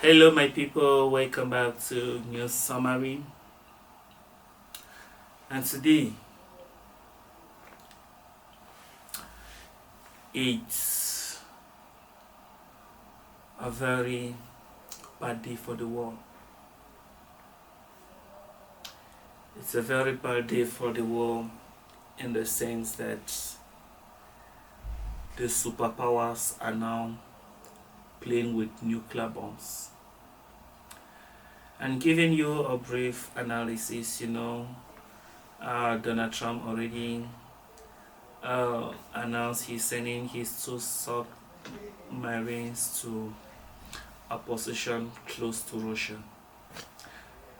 Hello, my people. Welcome back to new Submarine. And today it's a very bad day for the world. It's a very bad day for the world in the sense that the superpowers are now playing with nuclear bombs. And giving you a brief analysis, Donald Trump already announced he's sending his two submarines to a position close to Russia.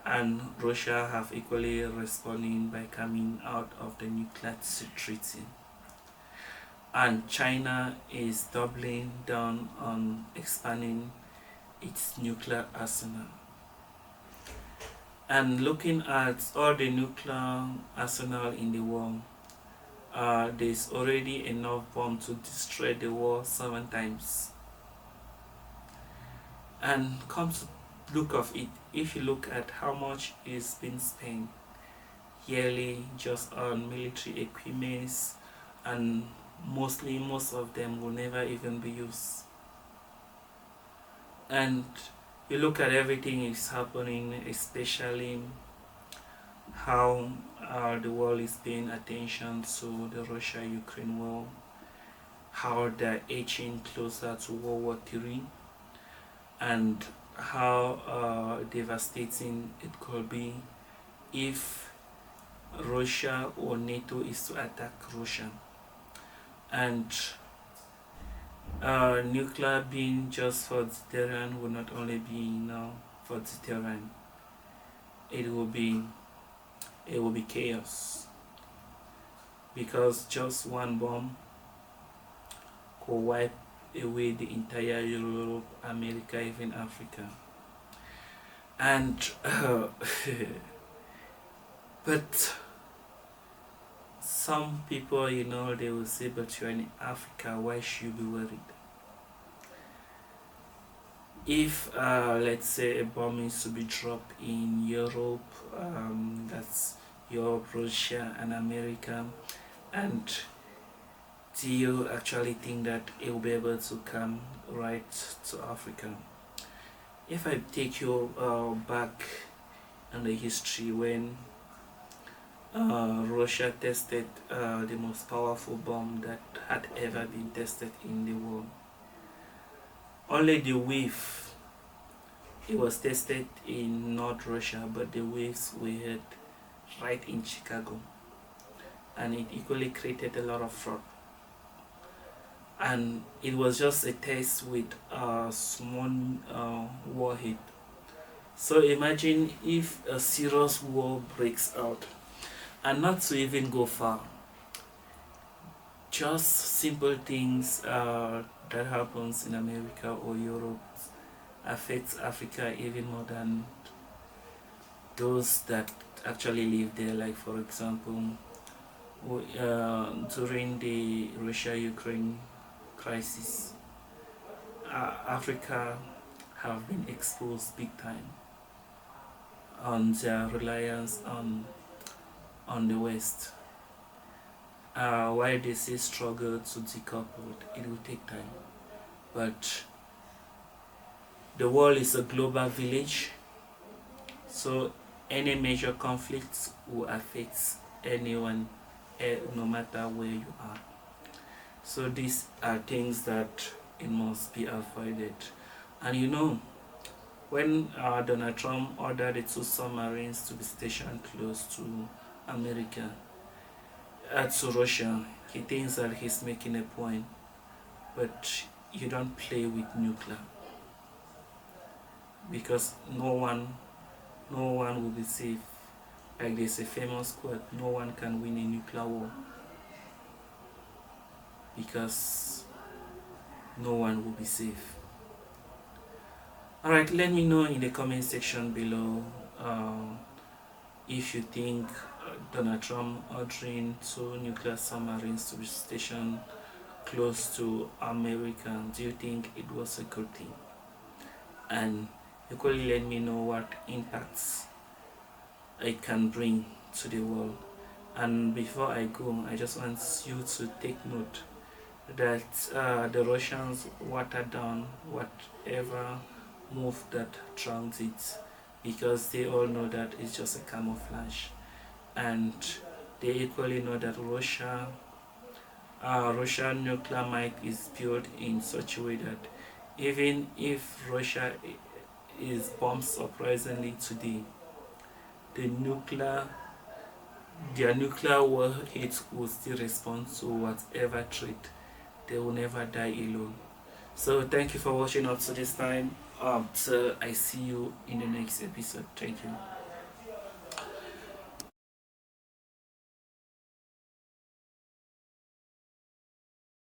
And Russia have equally responding by coming out of the nuclear treaty. And China is doubling down on expanding its nuclear arsenal. And looking at all the nuclear arsenal in the world, there's already enough bomb to destroy the world 7 times. And come to look of it, if you look at how much is being spent yearly just on military equipments, and most of them will never even be used. And you look at everything is happening, especially how the world is paying attention to the Russia-Ukraine war, how they're edging closer to World War III, and how devastating it could be if Russia or NATO is to attack Russia. And nuclear being just for deterrent will not only be for deterrent, it will be chaos, because just one bomb could wipe away the entire Europe, America, even Africa. And but some people, they will say, but you're in Africa, why should you be worried? If let's say a bomb is to be dropped in Europe, that's Europe, Russia and America, and do you actually think that it will be able to come right to Africa? If I take you back in the history when Russia tested the most powerful bomb that had ever been tested in the world. Only the wave, it was tested in North Russia, but the waves were hit right in Chicago, and it equally created a lot of fraud. And it was just a test with a small warhead. So imagine if a serious war breaks out, and not to even go far, just simple things that happens in America or Europe affects Africa even more than those that actually live there. Like for example, during the Russia-Ukraine crisis, Africa have been exposed big time on their reliance on the West. While they say struggle to decouple, it will take time. But the world is a global village, so any major conflict will affect anyone, no matter where you are. So these are things that it must be avoided. And when Donald Trump ordered the 2 submarines to be stationed close to America, to Russia, he thinks that he's making a point, but you don't play with nuclear, because no one will be safe. Like there's a famous quote, no one can win a nuclear war, because no one will be safe. Alright, let me know in the comment section below if you think Donald Trump ordering 2 nuclear submarines to be stationed close to America, do you think it was a good thing? And equally let me know what impacts it can bring to the world. And before I go, I just want you to take note that the Russians watered down whatever move that drowned it, because they all know that it's just a camouflage, and they equally know that Russian nuclear might is built in such a way that even if Russia is bombed surprisingly today, the nuclear their nuclear warheads will still respond to whatever threat. They will never die alone. So thank you for watching up to this time. So I see you in the next episode. Thank you.